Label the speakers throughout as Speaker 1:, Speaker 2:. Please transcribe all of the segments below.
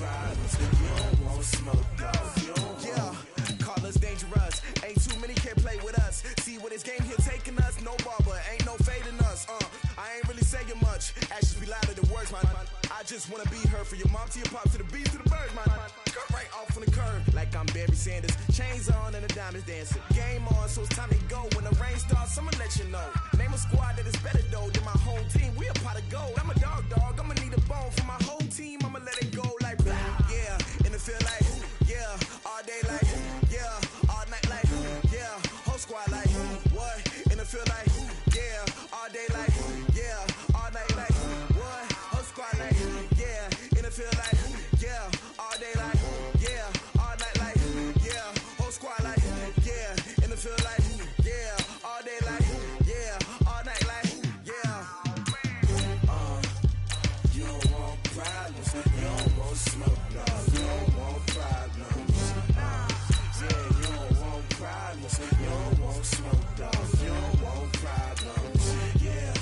Speaker 1: problems. You don't want smoke, dog. Yeah, call us dangerous. Ain't too many can play with us. See where this game here taking us. No barber, ain't no fading us. I ain't really saying much. Actions be louder than words, man. I just wanna be heard from your mom to your pop to the beat to the birds, man. Cut right off on the curb, like I'm Barry Sanders. Chains on and the diamonds dancing. Game on, so it's time to go. When the rain starts, I'ma let you know. Name a squad that is better though than my whole team. We a pot of gold. I'm a dog. I'ma need a bone for my whole team. I'ma let it go like yeah. In the field like yeah. All day like yeah. All night like yeah. Whole squad like what? In the field like yeah. All day like yeah. All night like what? Whole squad like yeah. In the field like yeah. All day like yeah. All night like yeah. Whole squad like yeah. In the field like yeah. All day like yeah. All night like yeah. You don't want problems. You don't want smoke, no. You don't want problems. Yeah, you don't want problems. You don't want smoke, dog. You don't want problems. Yeah,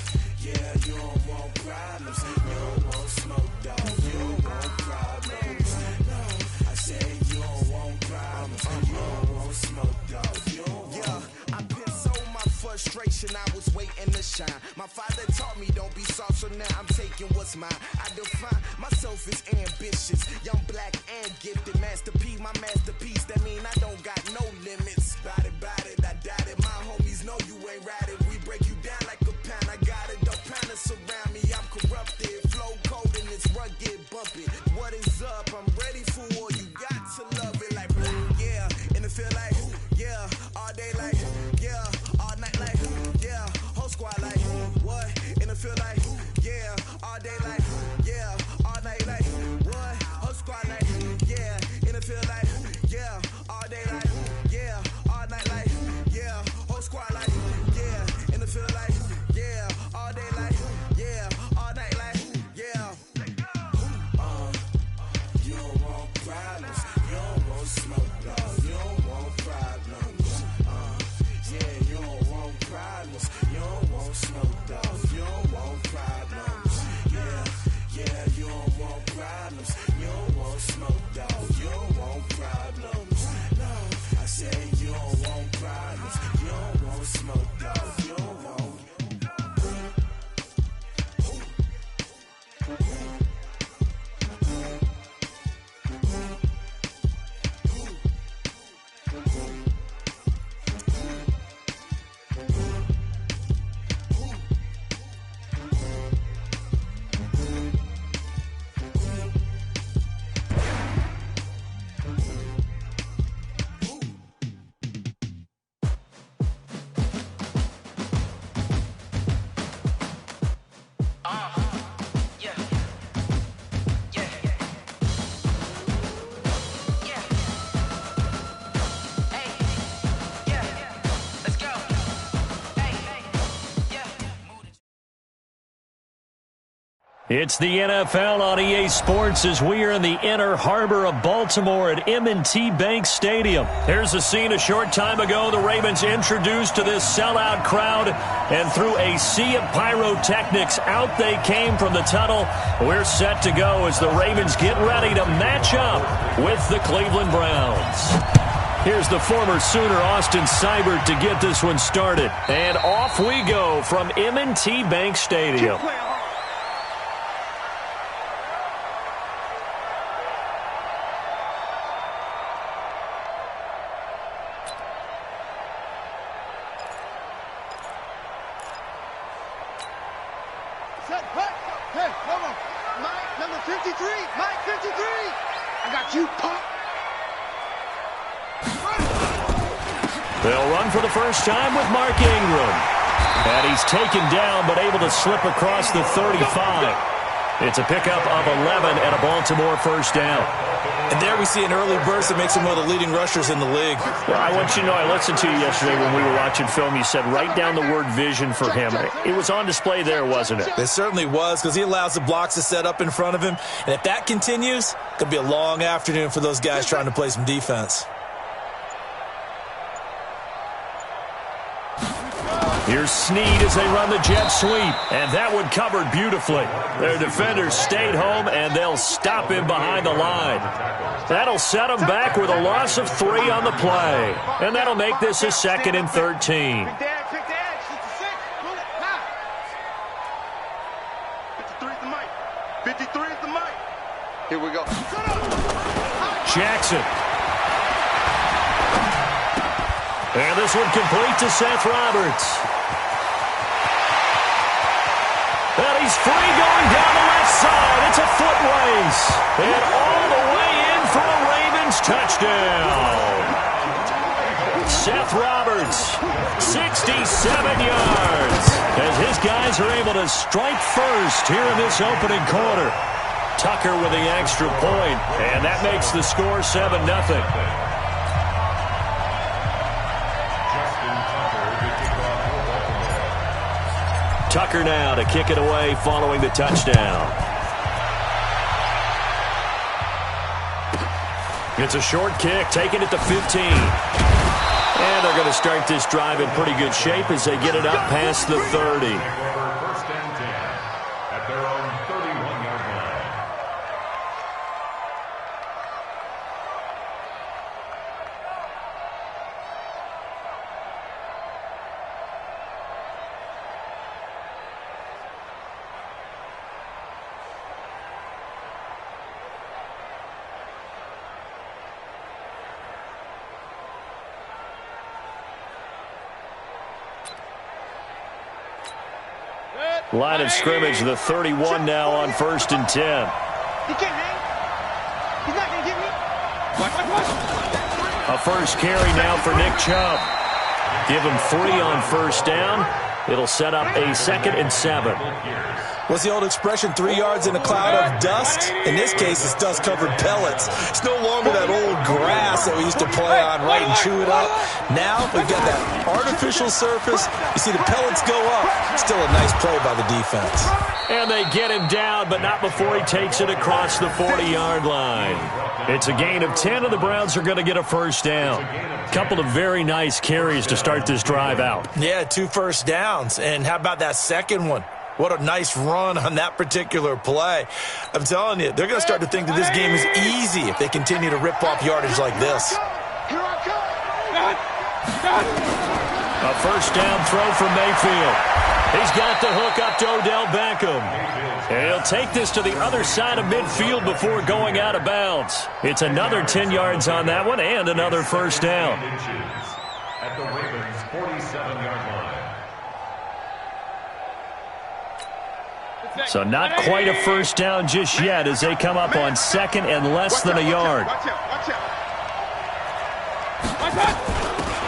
Speaker 1: you don't want problems. You don't want smoke, dog. You don't want problems. No, I said you don't want problems. You don't want smoke, dog. You don't want. Yeah, I've been so my frustration. I was waiting to shine. My father taught me don't be soft, so now I'm taking what's mine. I define myself as ambitious, young, black, and gifted. Master P, my masterpiece. That mean I don't got no limits. Bout it, I doubt it. My homies know you ain't ratted. We break you down like a pound. I got it, don't pound us around me. I'm corrupted, flow cold and it's rugged, bumpy. What is up? I'm ready for war. You got to love it like yeah. In the field like yeah. All day like yeah. All night like yeah. Whole squad like what? In the field like yeah. All day like yeah. All night like what? Whole squad like yeah. In the field like yeah. All day like yeah. All night like yeah. Whole squad like yeah. In the field like yeah. All day like yeah. All night like yeah. You don't want problems. You don't want smoke, dog. You don't want problems. Yeah, you don't want problems. You don't want smoke, dog. You don't want problems. Yeah, you don't want problems. You don't want smoke, dog. You don't want problems. No, I said you don't want problems. You don't want smoke, dog. You don't want.
Speaker 2: It's the NFL on EA Sports as we are in the inner harbor of Baltimore at M&T Bank Stadium. Here's a scene a short time ago. The Ravens introduced to this sellout crowd, and through a sea of pyrotechnics, out they came from the tunnel. We're set to go as the Ravens get ready to match up with the Cleveland Browns. Here's the former Sooner, Austin Seibert, to get this one started. And off we go from M&T Bank Stadium.
Speaker 3: Hey, hold on. Mike, number 53. Mike, 53. I got you, punk.
Speaker 2: They'll run for the first time with Mark Ingram. And he's taken down, but able to slip across the 35. It's a pickup of 11 and a Baltimore first down.
Speaker 4: And there we see an early burst that makes him one of the leading rushers in the league.
Speaker 2: Well, I want you to know, I listened to you yesterday when we were watching film. You said write down the word vision for him. It was on display there, wasn't it?
Speaker 4: It certainly was, because he allows the blocks to set up in front of him. And if that continues, it could be a long afternoon for those guys trying to play some defense.
Speaker 2: Here's Snead as they run the jet sweep. And that one covered beautifully. Their defenders stayed home, and they'll stop him behind the line. That'll set them back with a loss of 3 on the play. And that'll make this a 2nd and 13.
Speaker 3: 53 is the mic. Here we go.
Speaker 2: Jackson. And this one complete to Seth Roberts. And he's free going down the left side. It's a foot race. And all the way in for a Ravens touchdown. Seth Roberts, 67 yards. As his guys are able to strike first here in this opening quarter. Tucker with the extra point, and that makes the score 7-0. Tucker now to kick it away following the touchdown. It's a short kick, taking it to 15. And they're going to start this drive in pretty good shape as they get it up past the 30.
Speaker 5: First and 10 at their own 31-yard line.
Speaker 2: Line of scrimmage, the 31 now on 1st and 10.
Speaker 3: He can't hang. He's not going to get me. Watch.
Speaker 2: A first carry now for Nick Chubb. Give him 3 on 1st down. It'll set up a 2nd and 7.
Speaker 4: What's the old expression, 3 yards in a cloud of dust? In this case, it's dust-covered pellets. It's no longer that old grass that we used to play on, right, and chew it up. Now we've got that artificial surface. You see the pellets go up. Still a nice play by the defense.
Speaker 2: And they get him down, but not before he takes it across the 40-yard line. It's a gain of 10, and the Browns are going to get a first down. Couple of very nice carries to start this drive out.
Speaker 4: Yeah, 2 first downs. And how about that second one? What a nice run on that particular play. I'm telling you, they're going to start to think that this game is easy if they continue to rip off yardage like this.
Speaker 2: A first down throw from Mayfield. He's got the hook up to Odell Beckham. And he'll take this to the other side of midfield before going out of bounds. It's another 10 yards on that one and another first down.
Speaker 5: At the Ravens' 47-yard line.
Speaker 2: So not quite a first down just yet as they come up on 2nd and less than a yard.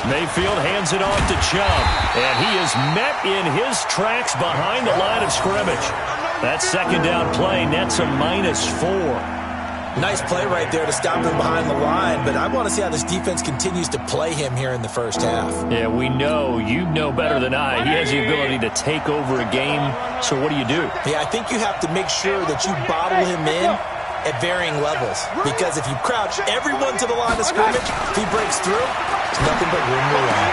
Speaker 2: Mayfield hands it off to Chubb, and he is met in his tracks behind the line of scrimmage. That 2nd down play nets a -4.
Speaker 4: Nice play right there to stop him behind the line, but I want to see how this defense continues to play him here in the first half.
Speaker 2: Yeah, we know, you know better than I, he has the ability to take over a game, so what do you do?
Speaker 4: Yeah, I think you have to make sure that you bottle him in at varying levels, because if you crouch everyone to the line of scrimmage, if he breaks through, it's nothing but room to run.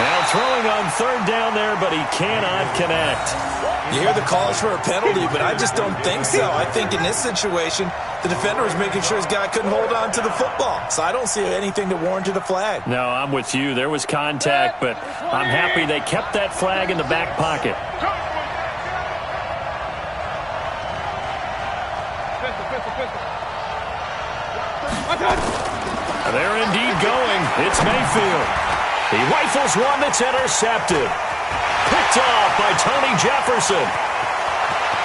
Speaker 2: Now throwing on 3rd down there, but he cannot connect.
Speaker 4: You hear the calls for a penalty, but I just don't think so. I think in this situation, the defender was making sure his guy couldn't hold on to the football. So I don't see anything that warranted a flag.
Speaker 2: No, I'm with you. There was contact, but I'm happy they kept that flag in the back pocket. They're indeed going. It's Mayfield. He rifles one that's intercepted. Picked off by Tony Jefferson.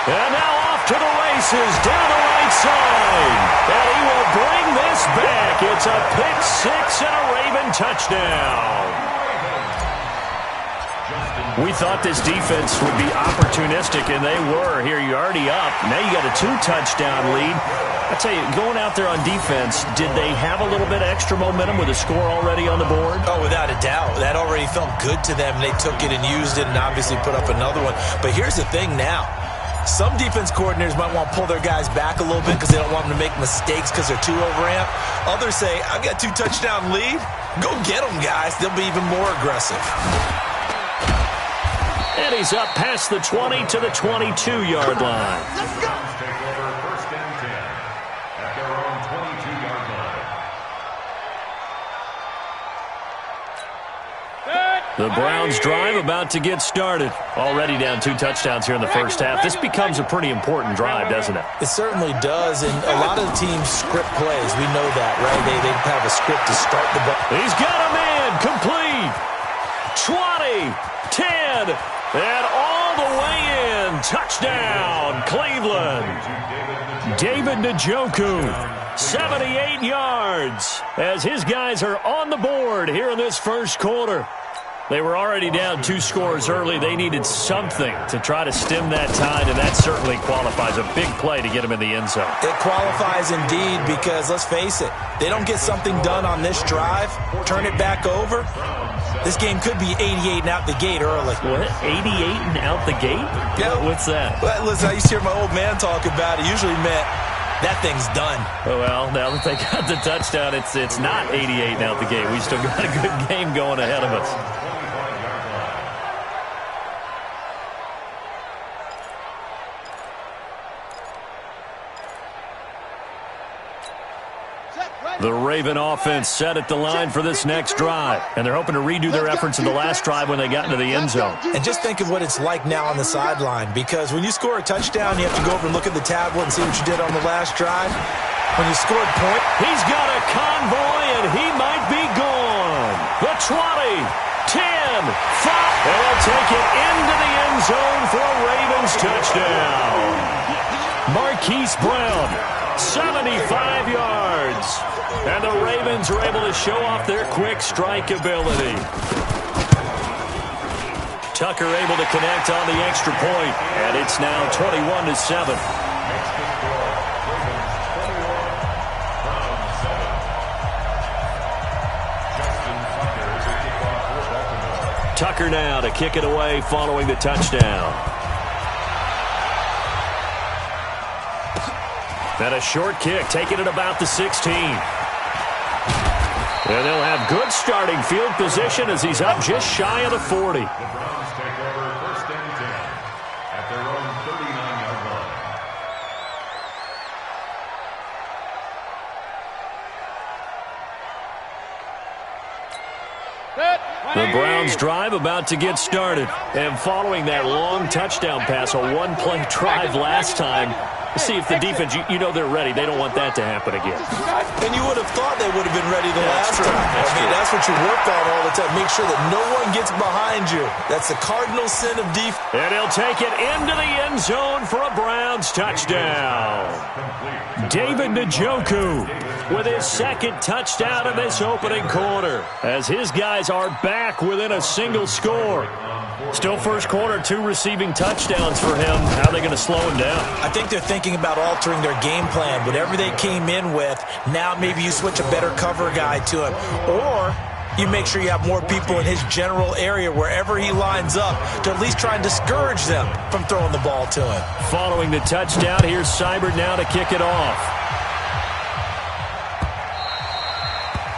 Speaker 2: And now off to the races down the right side. And he will bring this back. It's a pick 6 and a Raven touchdown. We thought this defense would be opportunistic, and they were. Here, you're already up. Now you got a 2-touchdown lead. I tell you, going out there on defense, did they have a little bit of extra momentum with a score already on the board?
Speaker 4: Oh, without a doubt. That already felt good to them. They took it and used it and obviously put up another one. But here's the thing now. Some defense coordinators might want to pull their guys back a little bit because they don't want them to make mistakes because they're too overamped. Others say, I've got 2-touchdown lead. Go get them, guys. They'll be even more aggressive.
Speaker 2: And he's up past the 20 to the 22-yard line.
Speaker 3: Let's go.
Speaker 5: Take over first and 10 at their own 22-yard line.
Speaker 2: The Browns drive about to get started. Already down 2 touchdowns here in the first half. This becomes a pretty important drive, doesn't it?
Speaker 4: It certainly does, and a lot of the teams script plays. We know that, right? They have a script to start the ball.
Speaker 2: He's got a man complete. 20, 10, and all the way in. Touchdown, Cleveland. David Njoku, 78 yards, as his guys are on the board here in this first quarter. They were already down 2 scores early. They needed something to try to stem that tide, and that certainly qualifies. A big play to get them in the end zone.
Speaker 4: It qualifies indeed because, let's face it, they don't get something done on this drive, turn it back over, this game could be 88 and out the gate early.
Speaker 2: What? 88 and out the gate?
Speaker 4: Yeah.
Speaker 2: What's that?
Speaker 4: Well, listen, I used to hear my old man talk about it. Usually meant that thing's done.
Speaker 2: Well, now that they got the touchdown, it's not 88 and out the gate. We still got a good game going ahead of us. The Raven offense set at the line for this next drive, and they're hoping to redo their efforts in the last drive when they got into the end zone.
Speaker 4: And just think of what it's like now on the sideline, because when you score a touchdown, you have to go over and look at the tablet and see what you did on the last drive. When you scored point,
Speaker 2: he's got a convoy, and he might be gone. The 20, 10, 5, and they'll take it into the end zone for a Ravens touchdown. Marquise Brown, 75 yards. And the Ravens are able to show off their quick strike ability. Tucker able to connect on the extra point, and it's now 21-7. Tucker now to kick it away following the touchdown. And a short kick, taking it about the 16. And they'll have good starting field position as he's up just shy of the 40.
Speaker 5: The Browns take over first and 10 at their own 39-yard line.
Speaker 2: The Browns drive about to get started. And following that long touchdown pass, a one-play drive last time, see if the defense, you know they're ready. They don't want that to happen again.
Speaker 4: And you would have thought they would have been ready the last time. That's what you work on all the time. Make sure that no one gets behind you. That's the cardinal sin of defense.
Speaker 2: And he'll take it into the end zone for a Browns touchdown. David Njoku with his second touchdown in this opening quarter, as his guys are back within a single score. Still first quarter, 2 receiving touchdowns for him. How are they going to slow him down?
Speaker 4: I think they're thinking about altering their game plan. Whatever they came in with, now maybe you switch a better cover guy to him. Or you make sure you have more people in his general area wherever he lines up to at least try and discourage them from throwing the ball to him.
Speaker 2: Following the touchdown, here's Seibert now to kick it off.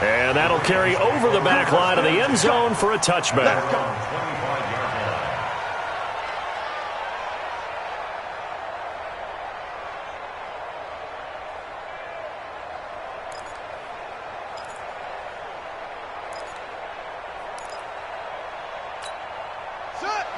Speaker 2: And that'll carry over the back line of the end zone for a touchback.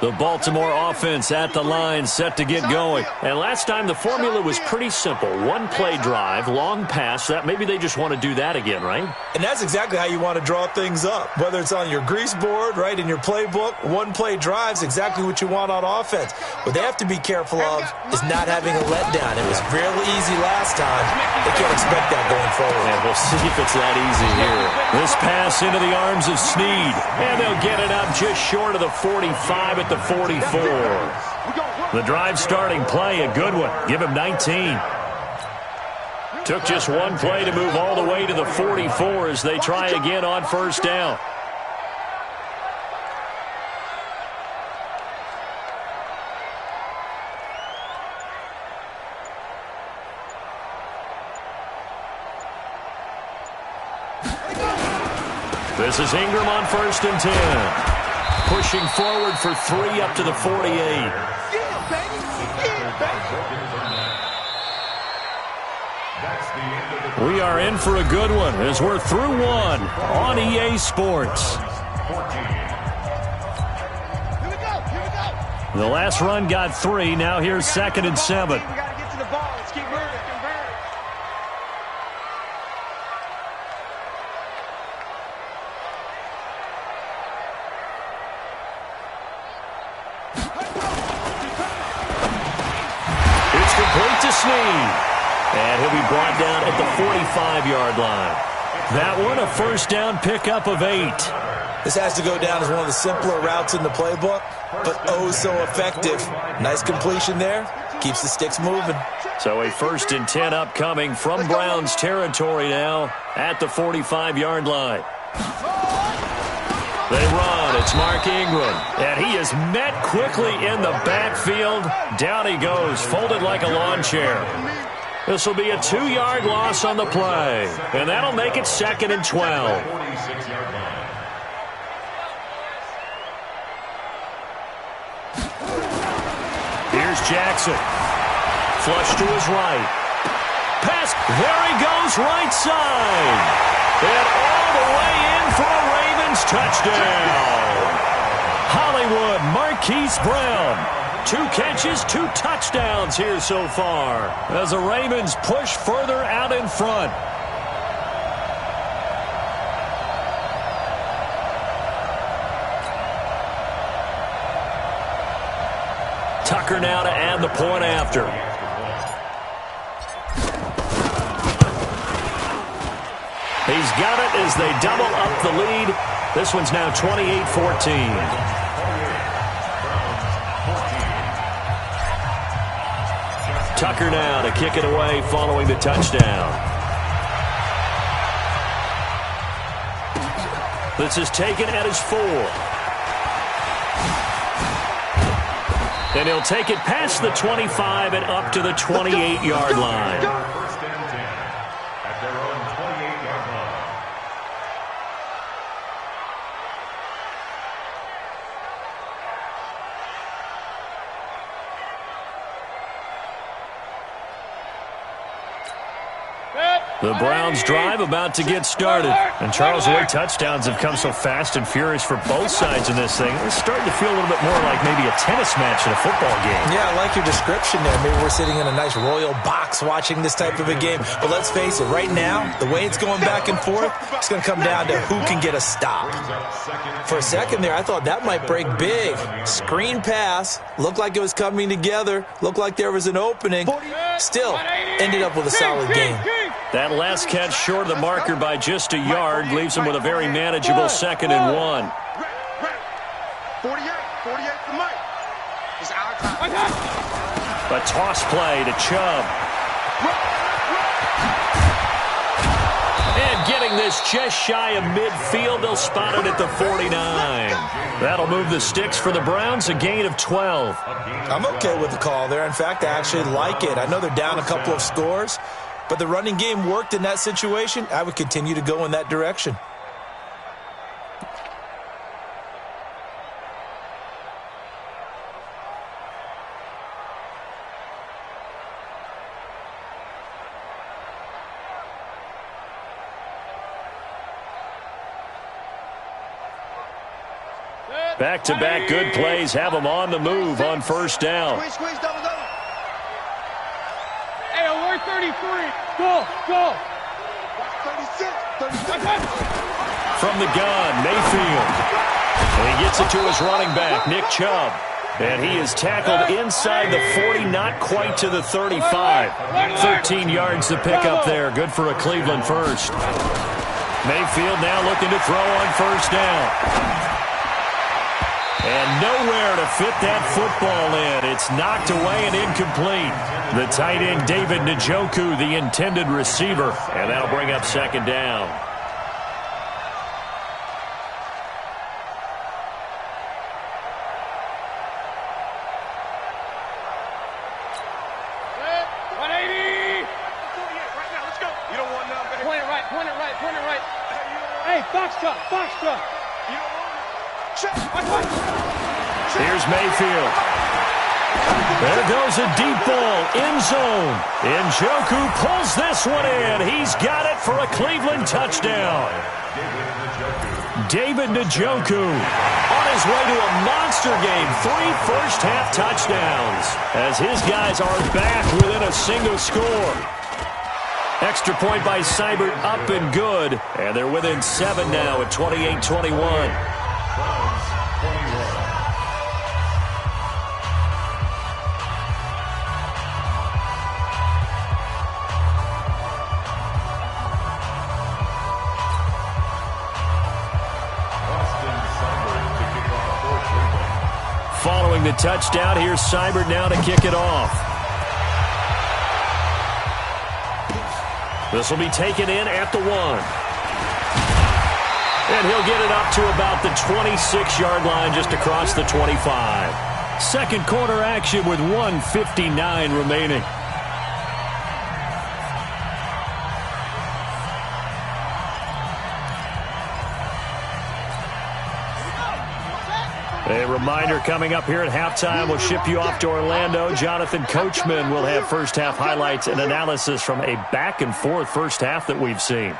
Speaker 2: The Baltimore offense at the line, set to get going. And last time the formula was pretty simple. One-play drive, long pass. That maybe they just want to do that again, right?
Speaker 4: And that's exactly how you want to draw things up. Whether it's on your grease board, right, in your playbook, one-play drive's exactly what you want on offense. What they have to be careful of is not having a letdown. It was fairly easy last time. They can't expect that going forward.
Speaker 2: And we'll see if it's that easy here. This pass into the arms of Snead. And they'll get it up just short of the 45 at the 44. The drive starting play, a good one. Give him 19. Took just one play to move all the way to the 44 as they try again on first down. This is Ingram on 1st and 10. pushing forward for 3 up to the 48.
Speaker 3: Yeah, baby. Yeah, baby.
Speaker 2: We are in for a good one as we're through one on EA Sports. The last run got 3. Now here's 2nd and 7.
Speaker 3: We got to get to the ball. Let's keep moving.
Speaker 2: It's complete to Snead. And he'll be brought down at the 45-yard line. That one, a first down pickup of 8.
Speaker 4: This has to go down as one of the simpler routes in the playbook, but oh so effective. Nice completion there. Keeps the sticks moving.
Speaker 2: So a 1st and 10 upcoming from Browns territory now at the 45-yard line. They run. It's Mark Ingram. And he is met quickly in the backfield. Down he goes, folded like a lawn chair. This will be a 2-yard loss on the play. And that'll make it 2nd and 12. Here's Jackson. Flush to his right. Pass. There he goes, right side. And all the way in for a Ravens touchdown. Hollywood Marquise Brown. 2 catches, 2 touchdowns here so far as the Ravens push further out in front. Tucker now to add the point after. He's got it as they double up the lead. This one's now 28-14. Tucker now to kick it away following the touchdown. This is taken at his 4. And he'll take it past the 25 and up to the 28-yard line.
Speaker 5: First and 10 at their own 28-yard line.
Speaker 2: The Browns drive about to get started. And Charles, the way touchdowns have come so fast and furious for both sides in this thing, it's starting to feel a little bit more like maybe a tennis match in a football game.
Speaker 4: Yeah, I like your description there. Maybe we're sitting in a nice royal box watching this type of a game. But let's face it, right now, the way it's going back and forth, it's going to come down to who can get a stop. For a second there, I thought that might break big. Screen pass, looked like it was coming together, looked like there was an opening. Still, ended up with a solid game.
Speaker 2: That last catch short of the marker by just a yard leaves him with a very manageable 2nd and 1.
Speaker 3: 48 for Mike. It's our time.
Speaker 2: A toss play to Chubb. And getting this just shy of midfield, they'll spot it at the 49. That'll move the sticks for the Browns, a gain of 12.
Speaker 4: I'm okay with the call there. In fact, I actually like it. I know they're down a couple of scores, but the running game worked in that situation. I would continue to go in that direction.
Speaker 2: Back-to-back good plays have them on the move on first down.
Speaker 3: Squeeze, double.
Speaker 6: Hey, we're 33. Go.
Speaker 3: 36.
Speaker 2: From the gun, Mayfield. And he gets it to his running back, Nick Chubb. And he is tackled inside the 40, not quite to the 35. 13 yards to pick up there. Good for a Cleveland first. Mayfield now looking to throw on first down. And nowhere to fit that football in. It's knocked away and incomplete. The tight end, David Njoku, the intended receiver. And that'll bring up second down.
Speaker 6: Point it right. Hey, box truck.
Speaker 2: Here's Mayfield. There goes a deep ball, end zone. Njoku pulls this one in. He's got it for a Cleveland touchdown. David Njoku on his way to a monster game. 3 first-half touchdowns as his guys are back within a single score. Extra point by Seibert up and good. And they're within 7 now at 28-21. Following the touchdown, here's Seibert now to kick it off. This will be taken in at the 1. And he'll get it up to about the 26-yard line just across the 25. Second quarter action with 1:59 remaining. A reminder coming up here at halftime, we'll ship you off to Orlando. Jonathan Coachman will have first-half highlights and analysis from a back-and-forth first half that we've seen.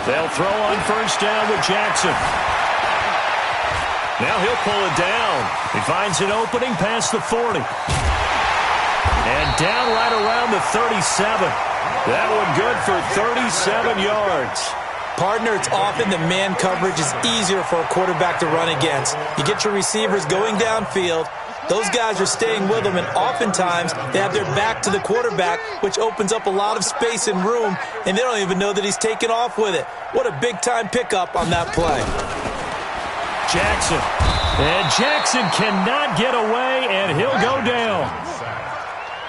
Speaker 2: They'll throw on first down with Jackson. Now he'll pull it down. He finds an opening past the 40. And down right around the 37. That one good for 37 yards.
Speaker 4: Partner, it's often the man coverage is easier for a quarterback to run against. You get your receivers going downfield. Those guys are staying with them, and oftentimes they have their back to the quarterback, which opens up a lot of space and room, and they don't even know that he's taken off with it. What a big-time pickup on that play.
Speaker 2: Jackson. And Jackson cannot get away, and he'll go down.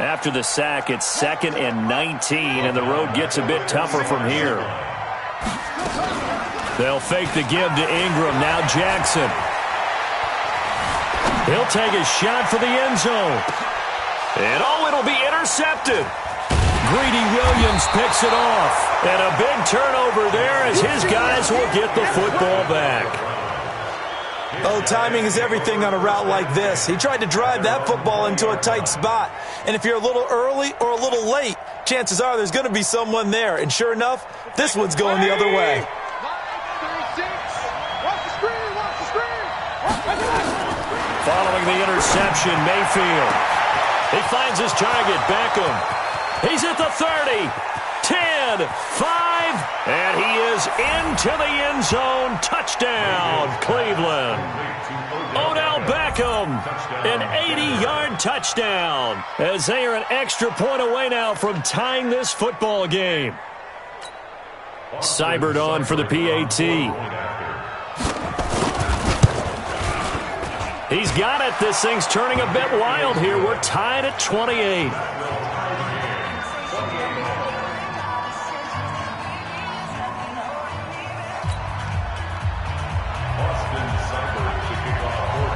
Speaker 2: After the sack, it's 2nd and 19, and the road gets a bit tougher from here. They'll fake the give to Ingram. Now Jackson. He'll take a shot for the end zone. And it'll be intercepted. Greedy Williams picks it off. And a big turnover there as his guys will get the football back.
Speaker 4: Oh, timing is everything on a route like this. He tried to drive that football into a tight spot. And if you're a little early or a little late, chances are there's going to be someone there. And sure enough, this one's going the other way.
Speaker 2: Following the interception, Mayfield. He finds his target, Beckham. He's at the 30, 10, 5, and he is into the end zone. Touchdown, Cleveland. Odell Beckham, an 80-yard touchdown, as they are an extra point away now from tying this football game. Seibert on for the PAT. He's got it. This thing's turning a bit wild here. We're tied at 28.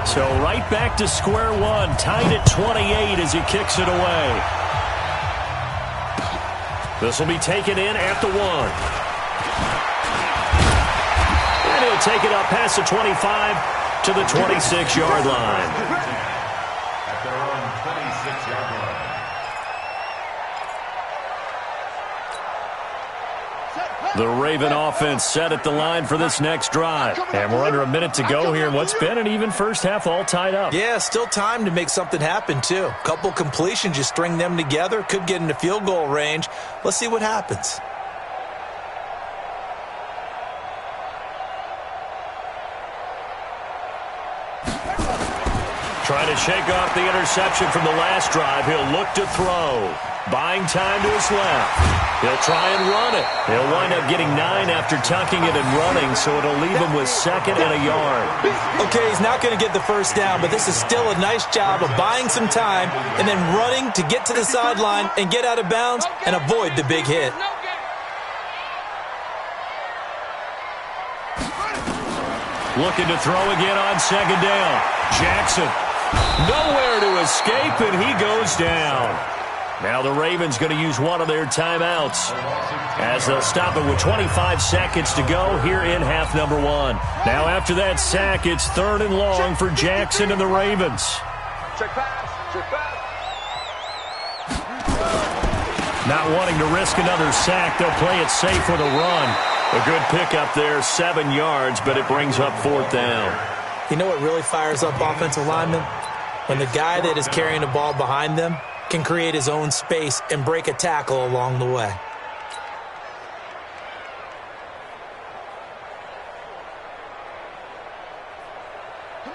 Speaker 2: So right back to square one. Tied at 28 as he kicks it away. This will be taken in at the 1. And he'll take it up past the 25. To the 26-yard line.
Speaker 5: At their own 26-yard line.
Speaker 2: The Raven offense set at the line for this next drive. And we're under a minute to go here in what's been an even first half, all tied up.
Speaker 4: Yeah, still time to make something happen, too. A couple completions, you string them together, could get into field goal range. Let's see what happens.
Speaker 2: Trying to shake off the interception from the last drive. He'll look to throw. Buying time to his left. He'll try and run it. He'll wind up getting 9 after tucking it and running, so it'll leave him with 2nd and a yard.
Speaker 4: Okay, he's not going to get the first down, but this is still a nice job of buying some time and then running to get to the sideline and get out of bounds and avoid the big hit.
Speaker 2: Looking to throw again on 2nd down. Jackson. Nowhere to escape, and he goes down. Now the Ravens going to use one of their timeouts as they'll stop it with 25 seconds to go here in half number 1. Now after that sack, it's 3rd and long for Jackson and the Ravens.
Speaker 3: Check pass. Check pass.
Speaker 2: Not wanting to risk another sack, they'll play it safe with a run. A good pickup there, 7 yards, but it brings up 4th down.
Speaker 4: You know what really fires up offensive linemen? When the guy that is carrying the ball behind them can create his own space and break a tackle along the way.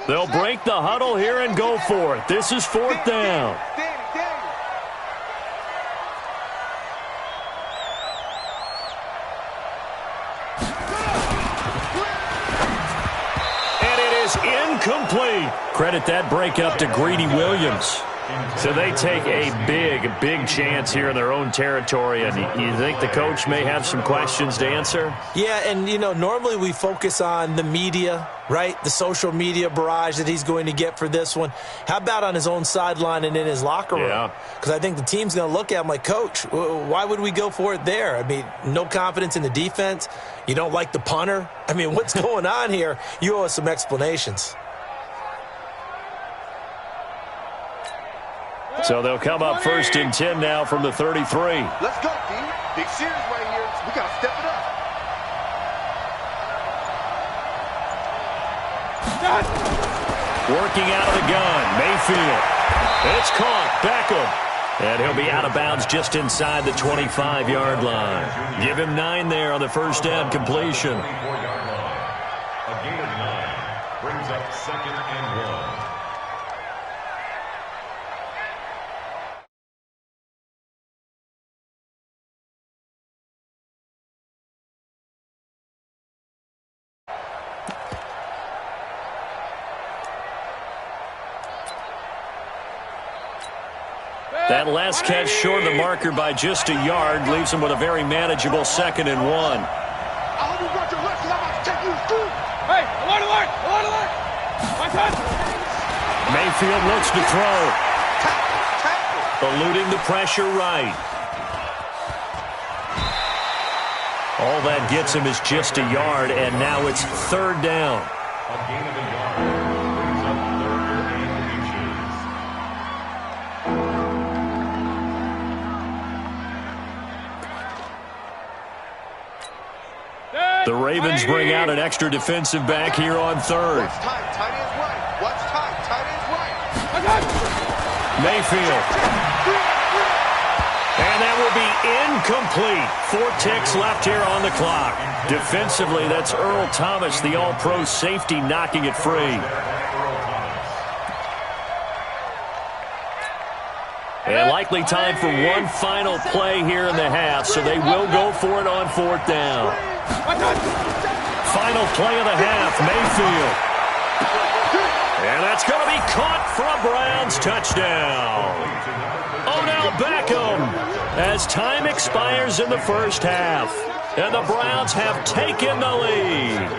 Speaker 2: They'll break the huddle here and go for it. This is 4th down. And it is incomplete. Credit that breakup to Greedy Williams. So they take a big chance here in their own territory, and you think the coach may have some questions to answer?
Speaker 4: Yeah, and, you know, normally we focus on the media, right? The social media barrage that he's going to get for this one. How about on his own sideline and in his locker room?
Speaker 2: Yeah.
Speaker 4: Because I think the team's going to look at him like, Coach, why would we go for it there? I mean, no confidence in the defense. You don't like the punter. I mean, what's going on here? You owe us some explanations.
Speaker 2: So they'll come up 1st and 10 now from the 33.
Speaker 3: Let's go, D. Big series right here. We got to step it up.
Speaker 2: Working out of the gun, Mayfield. It's caught, Beckham. And he'll be out of bounds just inside the 25-yard line. Give him 9 there on the first down completion.
Speaker 5: 24-yard line. A gain of 9 brings up 2nd and 1.
Speaker 2: That last catch short of the marker by just a yard leaves him with a very manageable 2nd and 1.
Speaker 3: I hope you brought your lunch because I'm about to take you to school.
Speaker 6: Hey, alert! My son!
Speaker 2: Mayfield looks to throw.
Speaker 3: Tackle.
Speaker 2: Eluding the pressure right. All that gets him is just a yard, and now it's 3rd down.
Speaker 5: A gain of a yard brings up 3rd and inches.
Speaker 2: The Ravens bring out an extra defensive back here on 3rd.
Speaker 3: Watch tight. Tight end's right. Watch tight. Tight end's right.
Speaker 2: Mayfield. And that will be incomplete. 4 ticks left here on the clock. Defensively, that's Earl Thomas, the all-pro safety, knocking it free. And likely time for one final play here in the half, so they will go for it on 4th down. Final play of the half, Mayfield. And that's going to be caught for a Browns touchdown. Oh, now Beckham as time expires in the first half. And the Browns have taken the lead.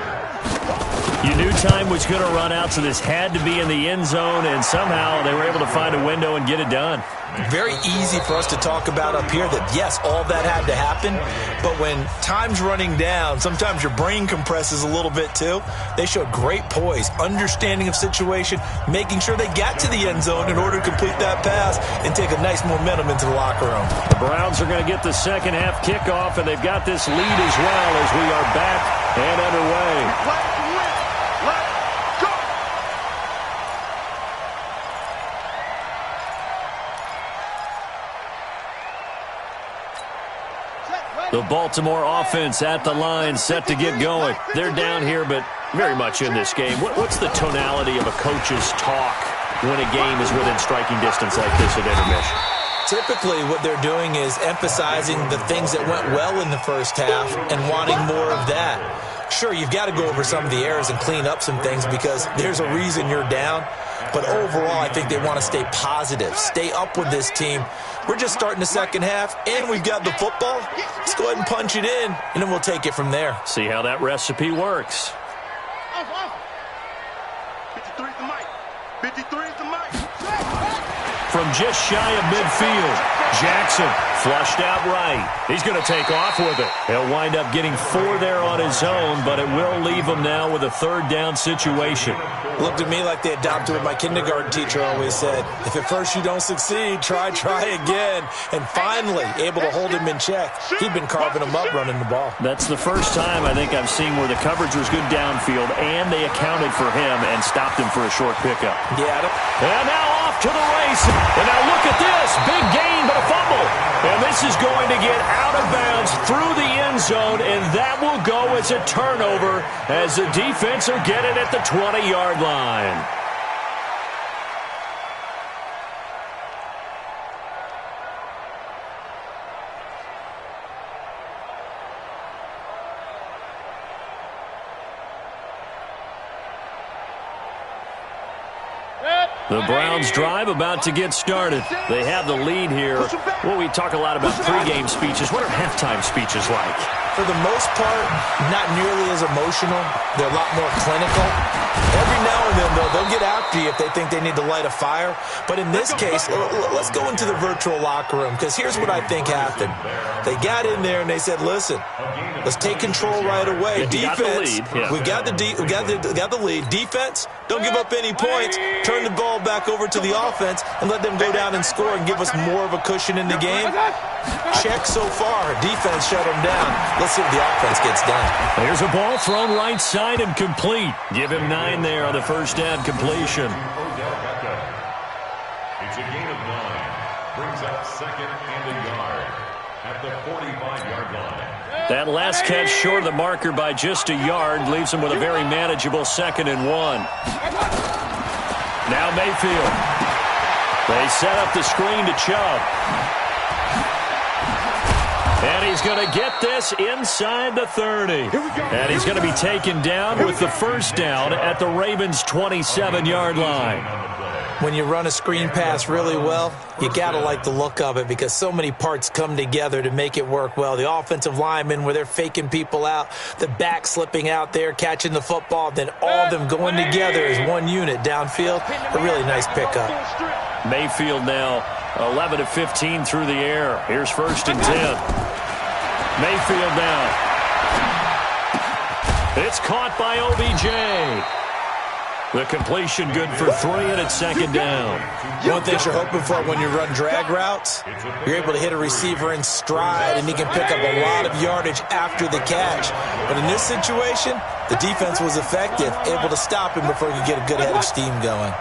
Speaker 2: You knew time was going to run out, so this had to be in the end zone, and somehow they were able to find a window and get it done.
Speaker 4: Very easy for us to talk about up here that, yes, all that had to happen, but when time's running down, sometimes your brain compresses a little bit too. They showed great poise, understanding of situation, making sure they got to the end zone in order to complete that pass and take a nice momentum into the locker room.
Speaker 2: The Browns are going to get the second half kickoff, and they've got this lead as well as we are back and underway. The Baltimore offense at the line, set to get going. They're down here, but very much in this game. What's the tonality of a coach's talk when a game is within striking distance like this at intermission?
Speaker 4: Typically, what they're doing is emphasizing the things that went well in the first half and wanting more of that. Sure, you've got to go over some of the errors and clean up some things because there's a reason you're down. But overall, I think they want to stay positive, stay up with this team. We're just starting the second half, and we've got the football. Let's go ahead and punch it in, and then we'll take it from there.
Speaker 2: See how that recipe works.
Speaker 3: 53 is the mic. 53 is the mic.
Speaker 2: From just shy of midfield. Jackson flushed out right. He's going to take off with it. He'll wind up getting 4 there on his own, but it will leave him now with a third down situation.
Speaker 4: Looked at me like they adopted what my kindergarten teacher always said. If at first you don't succeed, try again. And finally, able to hold him in check. He'd been carving him up running the ball.
Speaker 2: That's the first time I think I've seen where the coverage was good downfield, and they accounted for him and stopped him for a short pickup.
Speaker 4: Yeah.
Speaker 2: And now off to the race. And now look at this. Big gain, but a fumble. And this is going to get out of bounds through the end zone, and that will go as a turnover as the defense will get it at the 20-yard line. The Browns drive about to get started. They have the lead here. Well, we talk a lot about pregame speeches. What are halftime speeches like?
Speaker 4: For the most part, not nearly as emotional. They're a lot more clinical. Every now and then, though, they'll get after you if they think they need to light a fire. But in this case, let's go into the virtual locker room, because here's what I think happened. They got in there and they said, listen, let's take control right away. Defense, we got the lead. Defense, don't give up any points. Turn the ball back over to the offense and let them go down and score and give us more of a cushion in the game. Check so far. Defense shut them down. Let's see what the offense gets done.
Speaker 2: There's a ball thrown right side and complete. Give him 9 there on the first down completion.
Speaker 5: It's a gain of 9. Brings up second and a yard at the 45-yard line.
Speaker 2: That last catch short of the marker by just a yard leaves him with a very manageable 2nd and 1. Now Mayfield. They set up the screen to Chubb. And he's going to get this inside the 30. And he's going to be taken down with the first down at the Ravens' 27-yard line.
Speaker 4: When you run a screen pass really well, you got to like the look of it because so many parts come together to make it work well. The offensive linemen, where they're faking people out, the back slipping out there, catching the football, then all of them going together as one unit downfield. A really nice pickup.
Speaker 2: Mayfield now 11 of 15 through the air. Here's 1st and 10. Mayfield now. It's caught by OBJ. The completion good for 3, and it's 2nd down.
Speaker 4: One thing you're hoping for when you run drag routes, you're able to hit a receiver in stride, and he can pick up a lot of yardage after the catch. But in this situation, the defense was effective, able to stop him before he could get a good head of steam going.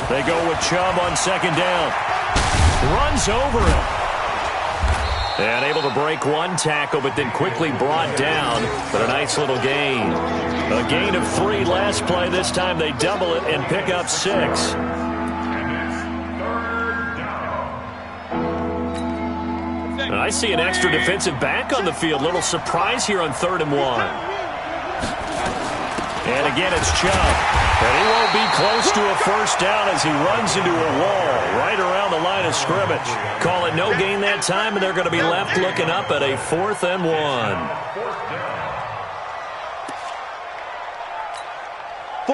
Speaker 2: They go with Chubb on 2nd down. Runs over him. And able to break one tackle, but then quickly brought down. But a nice little gain. A gain of 3 last play. This time they double it and pick up 6.
Speaker 5: And it's 3rd down.
Speaker 2: And I see an extra defensive back on the field. Little surprise here on 3rd and 1. And again, it's Chubb. And he won't be close to a first down as he runs into a wall right around the line of scrimmage. Call it no gain that time, and they're going to be left looking up at a 4th and 1.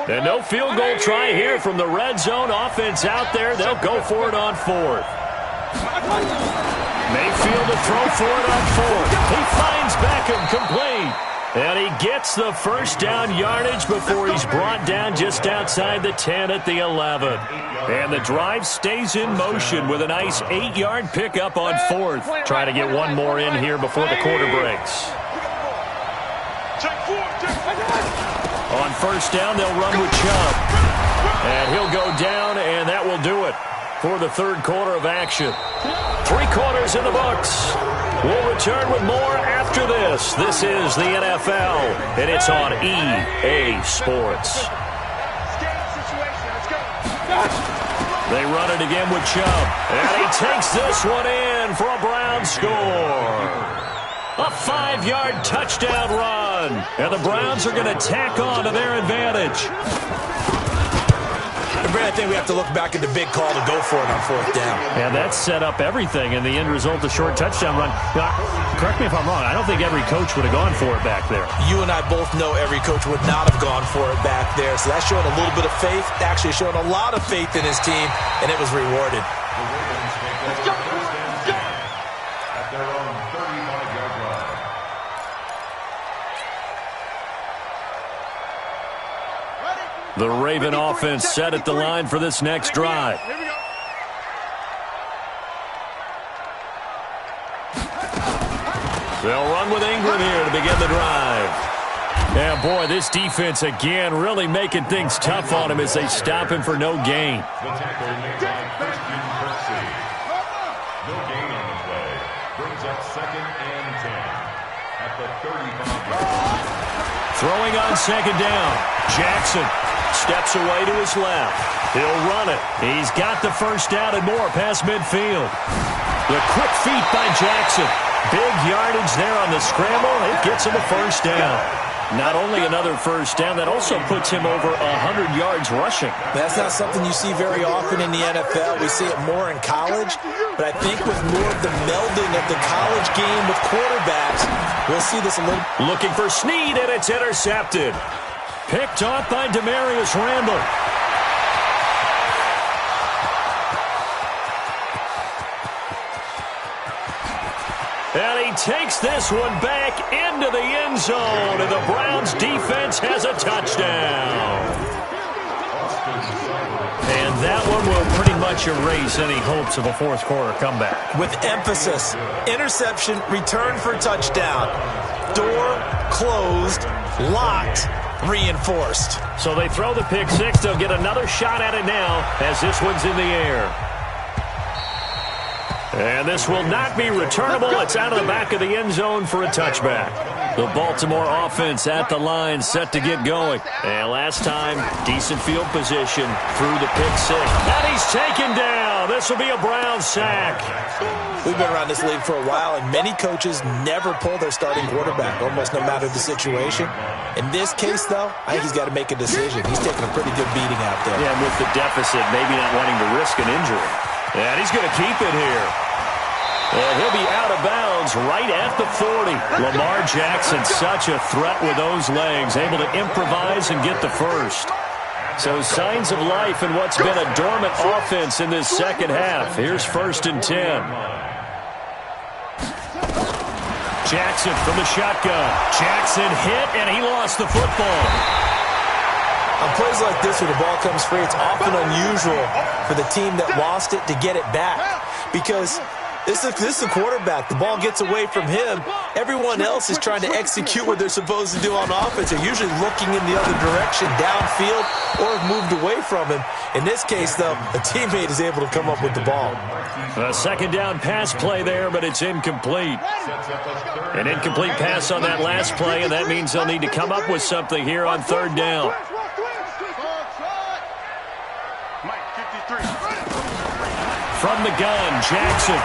Speaker 2: And no field goal try here from the red zone. Offense out there. They'll go for it on 4th. Mayfield to throw for it on 4th. He finds Beckham complete. And he gets the first down yardage before he's brought down just outside the 10 at the 11. And the drive stays in motion with a nice 8-yard pickup on 4th. Trying to get one more in here before the quarter breaks. On first down, they'll run with Chubb. And he'll go down, and that will do it for the 3rd quarter of action. 3 quarters in the books. We'll return with more after this. This is the NFL, and it's on EA Sports. They run it again with Chubb. And he takes this one in for a Brown score. A 5-yard touchdown run. And the Browns are going to tack on to their advantage.
Speaker 4: And Brad, I think we have to look back at the big call to go for it on 4th down.
Speaker 2: Yeah, that set up everything, and the end result, the short touchdown run. Now, correct me if I'm wrong, I don't think every coach would have gone for it back there.
Speaker 4: You and I both know every coach would not have gone for it back there, so that showed a little bit of faith, actually showed a lot of faith in his team, and it was rewarded.
Speaker 5: Let's go. At their own 35-yard line.
Speaker 2: The Raven offense set at the line for this next drive.
Speaker 6: Here we go.
Speaker 2: They'll run with Ingram here to begin the drive. Yeah, boy, this defense again really making things tough on him as they stop him for no gain.
Speaker 5: The tackle made by Christian Percy. No gain on the play. Brings up 2nd and 10 at the 35-yard line.
Speaker 2: Throwing on 2nd down. Jackson steps away to his left. He'll run it. He's got the first down and more past midfield. The quick feet by Jackson. Big yardage there on the scramble. It gets him a first down. Not only another first down, that also puts him over 100 yards rushing.
Speaker 4: That's not something you see very often in the NFL. We see it more in college, but I think with more of the melding of the college game with quarterbacks, we'll see this a little.
Speaker 2: Looking for Snead, and it's intercepted. Picked off by Demarius Randall. And he takes this one back into the end zone, and the Browns defense has a touchdown. And that one will pretty much erase any hopes of a fourth quarter comeback.
Speaker 4: With emphasis, interception, return for touchdown. Door closed, locked, reinforced.
Speaker 2: So they throw the pick six. They'll get another shot at it now as this one's in the air. And this will not be returnable. It's out of the back of the end zone for a touchback. The Baltimore offense at the line set to get going. And last time, decent field position through the pick six. And he's taken down. This will be a Brown sack.
Speaker 4: We've been around this league for a while, and many coaches never pull their starting quarterback, almost no matter the situation. In this case, though, I think he's got to make a decision. He's taking a pretty good beating out there.
Speaker 2: Yeah, and with the deficit, maybe not wanting to risk an injury. And he's going to keep it here. And he'll be out of bounds right at the 40. Lamar Jackson, such a threat with those legs, able to improvise and get the first. So signs of life in what's been a dormant offense in this second half. Here's 1st and 10. Jackson from the shotgun. Jackson hit, and he lost the football.
Speaker 4: On plays like this where the ball comes free, it's often unusual for the team that lost it to get it back. Because this is a quarterback. The ball gets away from him. Everyone else is trying to execute what they're supposed to do on offense. They're usually looking in the other direction, downfield, or have moved away from him. In this case, though, a teammate is able to come up with the ball.
Speaker 2: A 2nd down pass play there, but it's incomplete. An incomplete pass on that last play, and that means they'll need to come up with something here on 3rd down. From the gun, Jackson.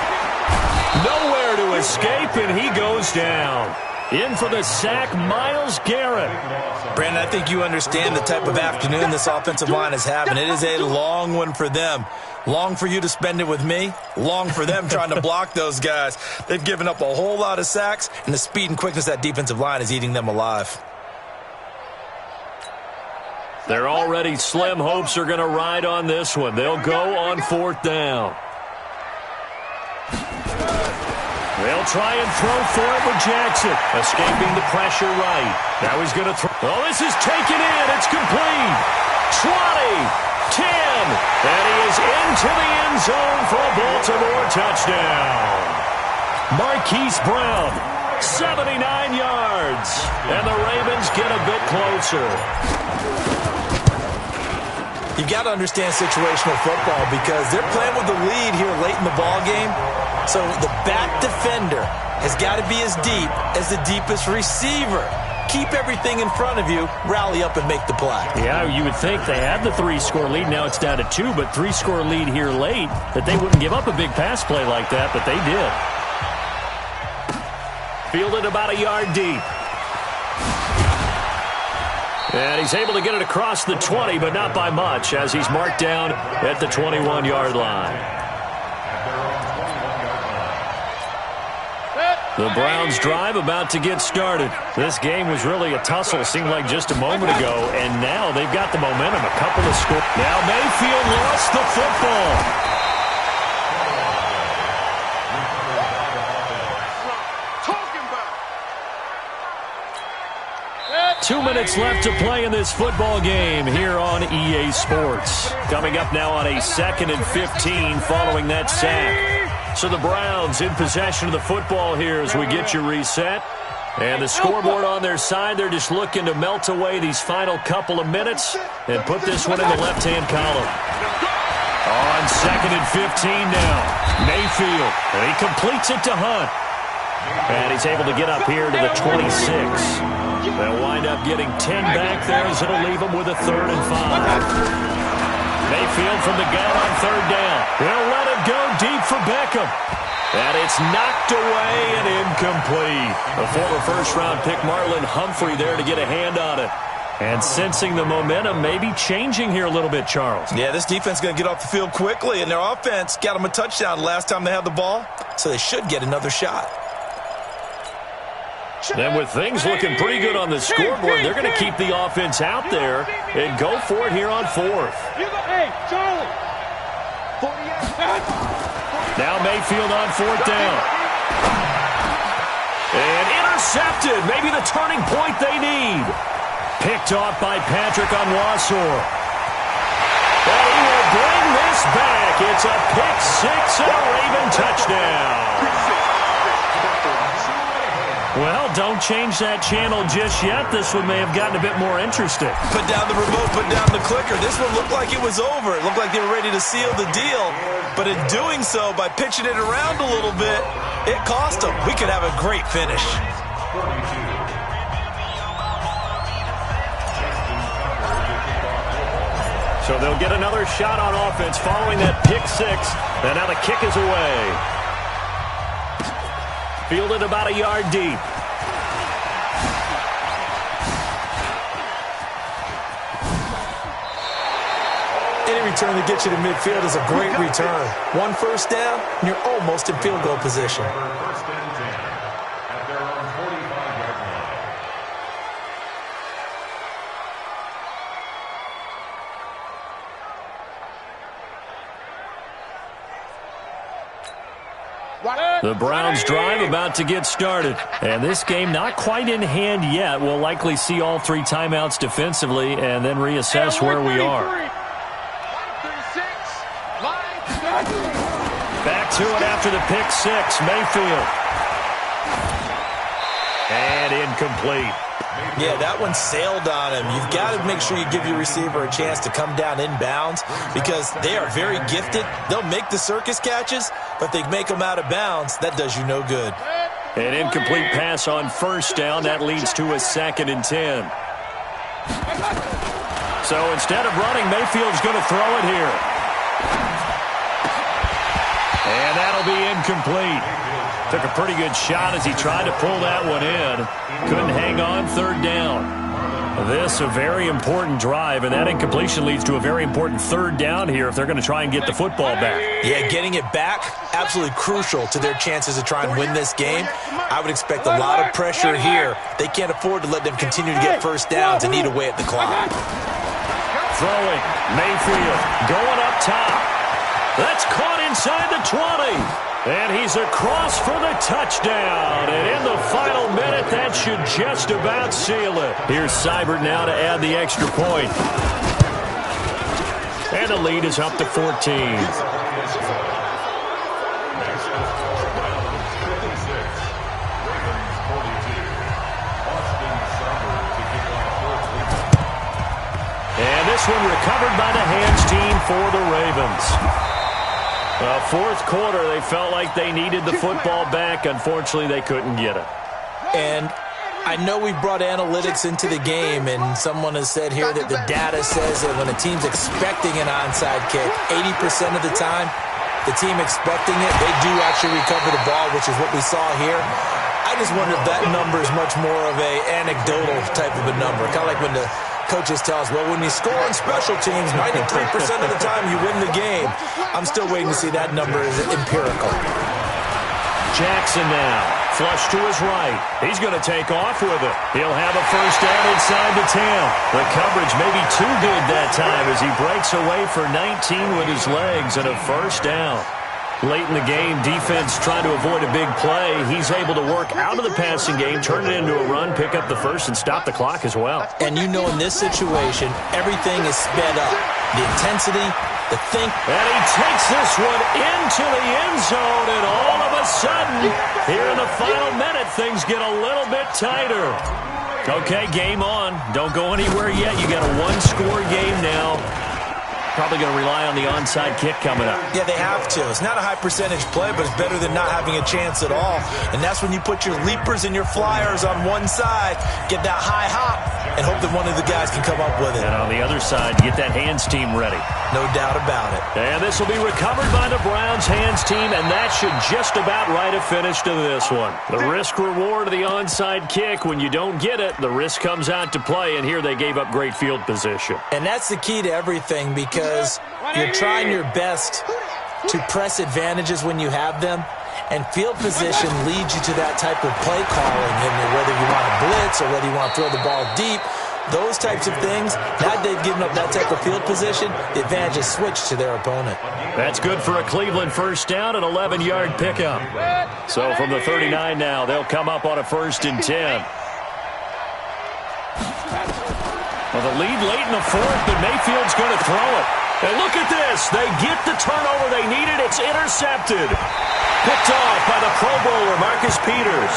Speaker 2: Nowhere to escape, and he goes down. In for the sack, Myles Garrett.
Speaker 4: Brandon, I think you understand the type of afternoon this offensive line is having. It is a long one for them. Long for you to spend it with me. Long for them trying to block those guys. They've given up a whole lot of sacks, and the speed and quickness of that defensive line is eating them alive.
Speaker 2: Their already slim hopes are going to ride on this one. They'll go on 4th down. They'll try and throw for it with Jackson. Escaping the pressure right. Now he's going to throw. Oh, this is taken in. It's complete. 20, 10. And he is into the end zone for a Baltimore touchdown. Marquise Brown, 79 yards. And the Ravens get a bit closer.
Speaker 4: You've got to understand situational football because they're playing with the lead here late in the ball game. So the back defender has got to be as deep as the deepest receiver. Keep everything in front of you, rally up and make the play.
Speaker 2: Yeah, you would think they had the 3-score lead. Now it's down to 2, but 3-score lead here late, that they wouldn't give up a big pass play like that, but they did. Fielded about a yard deep. And he's able to get it across the 20, but not by much, as he's marked down at the 21-yard line. The Browns' drive about to get started. This game was really a tussle, seemed like just a moment ago, and now they've got the momentum. A couple of scores. Now Mayfield lost the football. 2 minutes left to play in this football game here on EA Sports. Coming up now on a 2nd and 15 following that sack. So the Browns in possession of the football here as we get you reset. And the scoreboard on their side, they're just looking to melt away these final couple of minutes and put this one in the left-hand column. On 2nd and 15 now, Mayfield, and he completes it to Hunt. And he's able to get up here to the 26. They'll wind up getting 10 back there as it'll leave them with a 3rd and 5. Mayfield from the gun on 3rd down. He'll let it go deep for Beckham. And it's knocked away and incomplete. The former first-round pick Marlon Humphrey there to get a hand on it. And sensing the momentum maybe changing here a little bit, Charles.
Speaker 4: Yeah, this defense is going to get off the field quickly, and their offense got them a touchdown last time they had the ball, so they should get another shot.
Speaker 2: Then with things looking pretty good on the scoreboard, they're going to keep the offense out there and go for it here on 4th.
Speaker 6: Hey, Charlie.
Speaker 2: Now Mayfield on 4th down. And intercepted. Maybe the turning point they need. Picked off by Patrick on Wassor. And he will bring this back. It's a pick 6 and a Raven touchdown. Well, don't change that channel just yet. This one may have gotten a bit more interesting.
Speaker 4: Put down the remote, put down the clicker. This one looked like it was over. It looked like they were ready to seal the deal. But in doing so, by pitching it around a little bit, it cost them. We could have a great finish.
Speaker 2: So they'll get another shot on offense following that pick 6. And now the kick is away. Fielded about a yard deep.
Speaker 4: Any return that gets you to midfield is a great return. 1 first down, and you're almost in field goal position.
Speaker 5: First and 10 at their own 45-yard line.
Speaker 2: The Browns drive about to get started. And this game not quite in hand yet. We'll likely see all 3 timeouts defensively and then reassess where we are. Back to it after the pick 6. Mayfield. And incomplete.
Speaker 4: Yeah, that one sailed on him. You've got to make sure you give your receiver a chance to come down inbounds because they are very gifted. They'll make the circus catches, but if they make them out of bounds, that does you no good.
Speaker 2: An incomplete pass on 1st down. That leads to a 2nd and 10. So instead of running, Mayfield's going to throw it here. And that'll be incomplete. Took a pretty good shot as he tried to pull that one in. Couldn't hang on 3rd down. This a very important drive, and that incompletion leads to a very important 3rd down here if they're going to try and get the football back.
Speaker 4: Yeah, getting it back, absolutely crucial to their chances to try and win this game. I would expect a lot of pressure here. They can't afford to let them continue to get first downs and eat away at the clock.
Speaker 2: Throwing, Mayfield going up top. That's caught inside the 20. And he's across for the touchdown. And in the final minute, that should just about seal it. Here's Seibert now to add the extra point. And the lead is up to 14. And this one recovered by the hands team for the Ravens. 4th quarter, they felt like they needed the football back. Unfortunately, they couldn't get it.
Speaker 4: And I know we brought analytics into the game, and someone has said here that the data says that when a team's expecting an onside kick, 80% of the time, the team expecting it, they do actually recover the ball, which is what we saw here. I just wonder if that number is much more of a anecdotal type of a number, kind of like when the Coaches tell us, well, when you score on special teams, 93% of the time you win the game. I'm still waiting to see that number is empirical.
Speaker 2: Jackson now, flush to his right. He's going to take off with it. He'll have a first down inside the 10. The coverage may be too good that time as he breaks away for 19 with his legs and a first down. Late in the game, defense trying to avoid a big play. He's able to work out of the passing game, turn it into a run, pick up the first, and stop the clock as well.
Speaker 4: And you know in this situation, everything is sped up. The intensity, the think.
Speaker 2: And he takes this one into the end zone, and all of a sudden, here in the final minute, things get a little bit tighter. Okay, game on. Don't go anywhere yet. You got a one-score game now. Probably going to rely on the onside kick coming up.
Speaker 4: Yeah, they have to. It's not a high percentage play, but it's better than not having a chance at all. And that's when you put your leapers and your flyers on one side, get that high hop, and hope that one of the guys can come up with it.
Speaker 2: And on the other side, get that hands team ready.
Speaker 4: No doubt about it.
Speaker 2: And this will be recovered by the Browns hands team, and that should just about write a finish to this one. The risk-reward of the onside kick, when you don't get it, the risk comes out to play, and here they gave up great field position.
Speaker 4: And that's the key to everything, because you're trying your best to press advantages when you have them, and field position leads you to that type of play calling, and whether you want to blitz or whether you want to throw the ball deep, those types of things. Now they've given up that type of field position, the advantage is switched to their opponent.
Speaker 2: That's good for a Cleveland first down, an 11-yard pickup. So from the 39 now, they'll come up on a 1st and 10. Well, the lead late in the 4th, but Mayfield's going to throw it. And look at this. They get the turnover they needed. It's intercepted. Picked off by the Pro Bowler, Marcus Peters.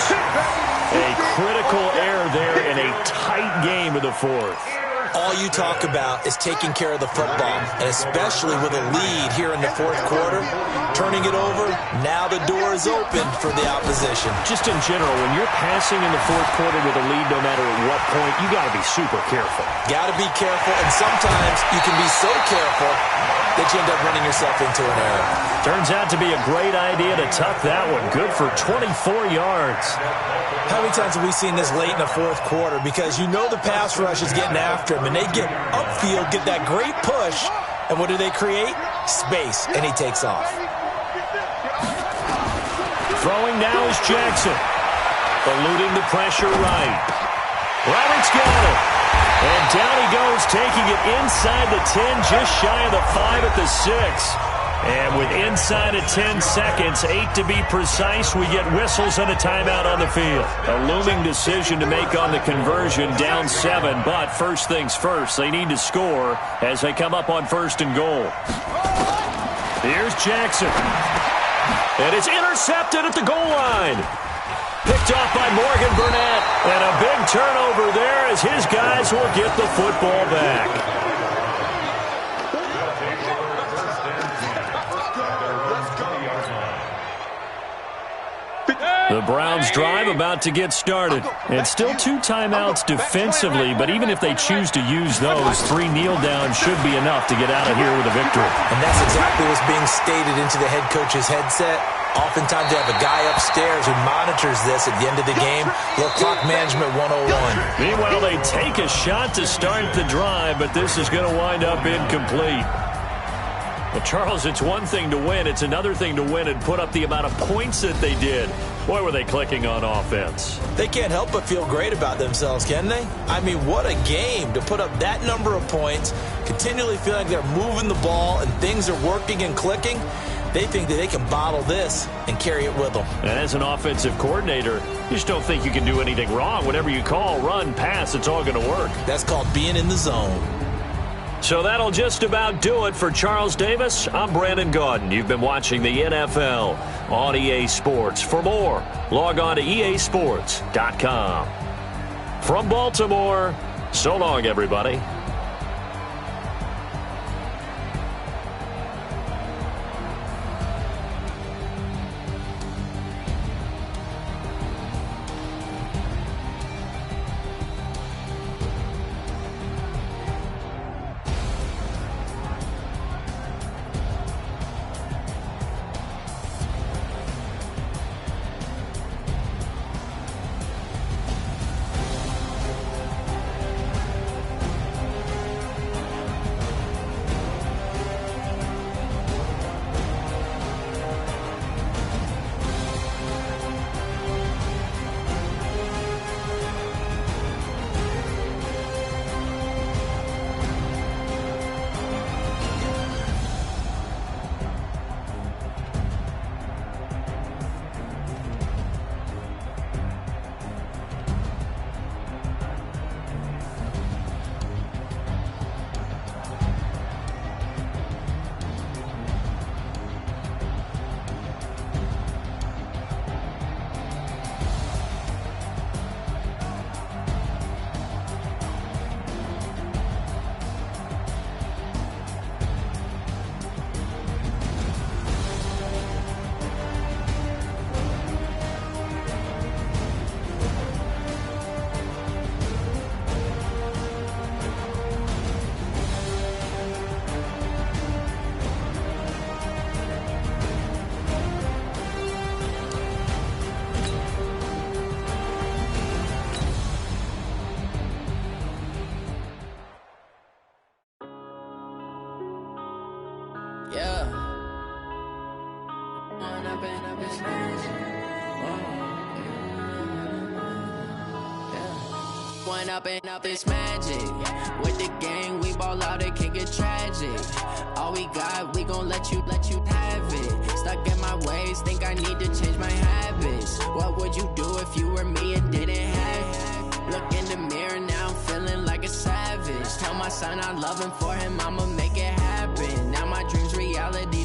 Speaker 2: A critical error there in a tight game in the 4th.
Speaker 4: All you talk about is taking care of the football, and especially with a lead here in the 4th quarter, turning it over, now the door is open for the opposition.
Speaker 2: Just in general, when you're passing in the 4th quarter with a lead, no matter at what point, you got to be super careful.
Speaker 4: Got to be careful, and sometimes you can be so careful that you end up running yourself into an error.
Speaker 2: Turns out to be a great idea to tuck that one. Good for 24 yards.
Speaker 4: How many times have we seen this late in the 4th quarter? Because you know the pass rush is getting after him, and they get upfield, get that great push, and what do they create? Space, and he takes off.
Speaker 2: Throwing now is Jackson. Eluding the pressure right. Roberts got it. And down he goes, taking it inside the 10, just shy of the 5 at the 6. And with inside of 10 seconds, 8 to be precise, we get whistles and a timeout on the field. A looming decision to make on the conversion, down 7. But first things first, they need to score as they come up on 1st and goal. Here's Jackson. And it's intercepted at the goal line. Picked off by Morgan Burnett. And a big turnover there as his guys will get the football back. The Browns drive about to get started. It's still 2 timeouts defensively, but even if they choose to use those, 3 kneel downs should be enough to get out of here with a victory.
Speaker 4: And that's exactly what's being stated into the head coach's headset. Oftentimes they have a guy upstairs who monitors this at the end of the game. Little clock management 101.
Speaker 2: Meanwhile, they take a shot to start the drive, but this is going to wind up incomplete. Well, Charles, it's one thing to win. It's another thing to win and put up the amount of points that they did. Boy, were they clicking on offense.
Speaker 4: They can't help but feel great about themselves, can they? I mean, what a game to put up that number of points, continually feeling like they're moving the ball and things are working and clicking. They think that they can bottle this and carry it with them.
Speaker 2: And as an offensive coordinator, you just don't think you can do anything wrong. Whatever you call, run, pass, it's all going to work.
Speaker 4: That's called being in the zone.
Speaker 2: So that'll just about do it for Charles Davis. I'm Brandon Gaudin. You've been watching the NFL on EA Sports. For more, log on to easports.com. From Baltimore, so long, everybody.
Speaker 7: one up and up this magic. With the gang, we ball out, it can get tragic. All we got, we gon' let you have it. Stuck in my ways, think I need to change my habits. What would you do if you were me and didn't have it? Look in the mirror now, I'm feeling like a savage. Tell my son I love him, for him I'ma make it happen. Now my dream's reality.